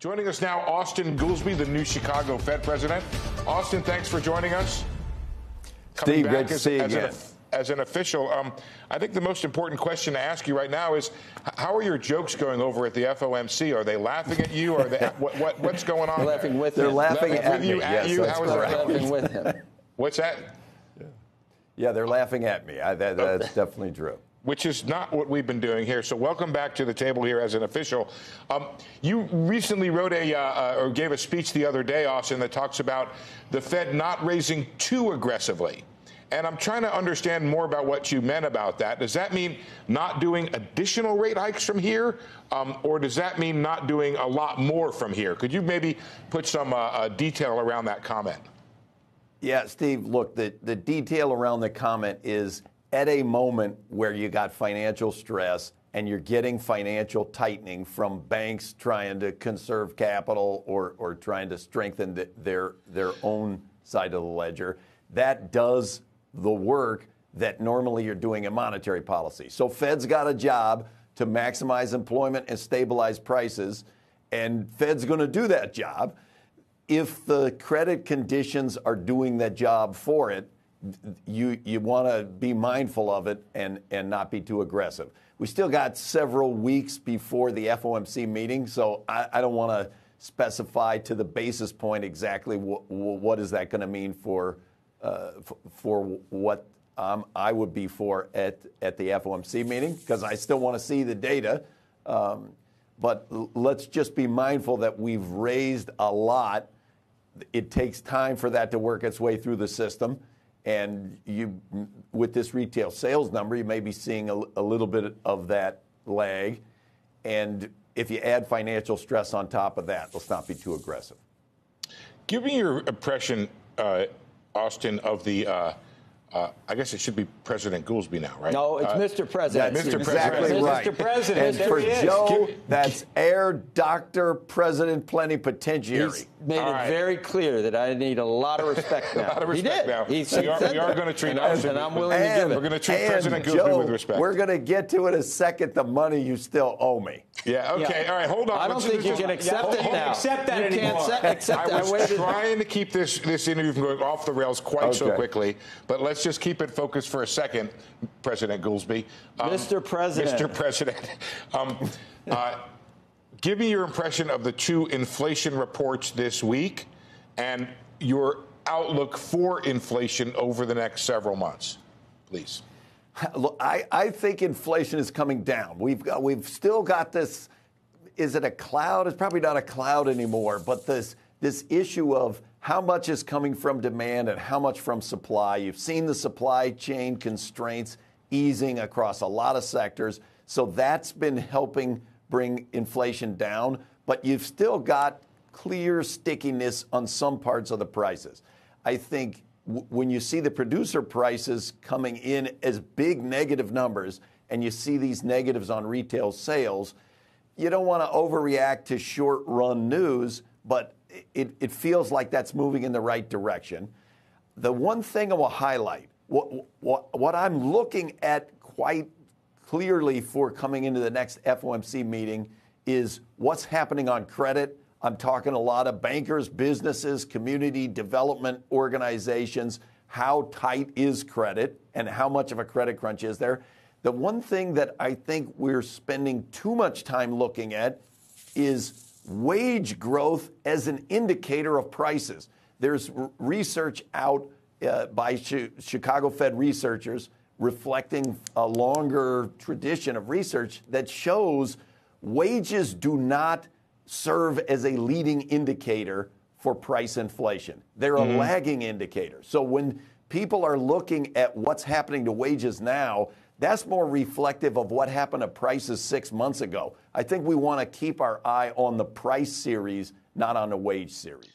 Joining us now, Austan Goolsbee, the new Chicago Fed president. Austan, thanks for joining us. Steve, great to see you again. As an official, I think the most important question to ask you right now is, how are your jokes going over at the FOMC? Are they laughing at you? Are they what's going on? They're laughing with They're him. laughing at me. At you? How is They're that? laughing with him. What's that? Yeah, they're laughing at me. That's definitely true. Which is not what we've been doing here. So welcome back to the table here as an official. You recently wrote or gave a speech the other day, Austin, that talks about the Fed not raising too aggressively. And I'm trying to understand more about what you meant about that. Does that mean not doing additional rate hikes from here? Or does that mean not doing a lot more from here? Could you maybe put some detail around that comment? Yeah, Steve, look, the detail around the comment is at a moment where you got financial stress and you're getting financial tightening from banks trying to conserve capital or trying to strengthen their own side of the ledger, that does the work that normally you're doing in monetary policy. So Fed's got a job to maximize employment and stabilize prices, and Fed's going to do that job. If the credit conditions are doing that job for it, you want to be mindful of it and not be too aggressive. We still got several weeks before the FOMC meeting, so I don't want to specify to the basis point exactly what is that going to mean for what I would be for at the FOMC meeting, because I still want to see the data. But let's just be mindful that we've raised a lot. It takes time for that to work its way through the system. And with this retail sales number, you may be seeing a little bit of that lag. And if you add financial stress on top of that, let's not be too aggressive. Give me your impression, Austin, of the, I guess it should be President Goolsbee now, right? No, it's Mr. President. That's Mr. exactly President. right. Mr. President. And for Joe, that's Air Dr. President Plenipotentiary. He's made it very clear that I need a lot of respect now. A lot of respect now. He We are going to treat and I'm willing to give it. We're going to treat President Goolsbee Joe, with respect. We're going to get to in a second the money you still owe me. Yeah, okay. Yeah. All right, hold on. I don't think you can accept it now. Accept that you anymore. can't accept I that. was trying to keep this interview from going off the rails quite so quickly, but let's just keep it focused for a second, President Goolsbee. Mr. President. Mr. President. Give me your impression of the two inflation reports this week and your outlook for inflation over the next several months, please. Look, I think inflation is coming down. We've still got this. Is it a cloud? It's probably not a cloud anymore. But this issue of how much is coming from demand and how much from supply. You've seen the supply chain constraints easing across a lot of sectors. So that's been helping bring inflation down. But you've still got clear stickiness on some parts of the prices. I think when you see the producer prices coming in as big negative numbers and you see these negatives on retail sales, you don't want to overreact to short-run news, but it feels like that's moving in the right direction. The one thing I will highlight, what I'm looking at quite clearly for coming into the next FOMC meeting is what's happening on credit. I'm talking a lot of bankers, businesses, community development organizations. How tight is credit and how much of a credit crunch is there? The one thing that I think we're spending too much time looking at is wage growth as an indicator of prices. There's research out by Chicago Fed researchers reflecting a longer tradition of research that shows wages do not serve as a leading indicator for price inflation. They're a lagging indicator. So when people are looking at what's happening to wages now, that's more reflective of what happened to prices 6 months ago. I think we want to keep our eye on the price series, not on the wage series.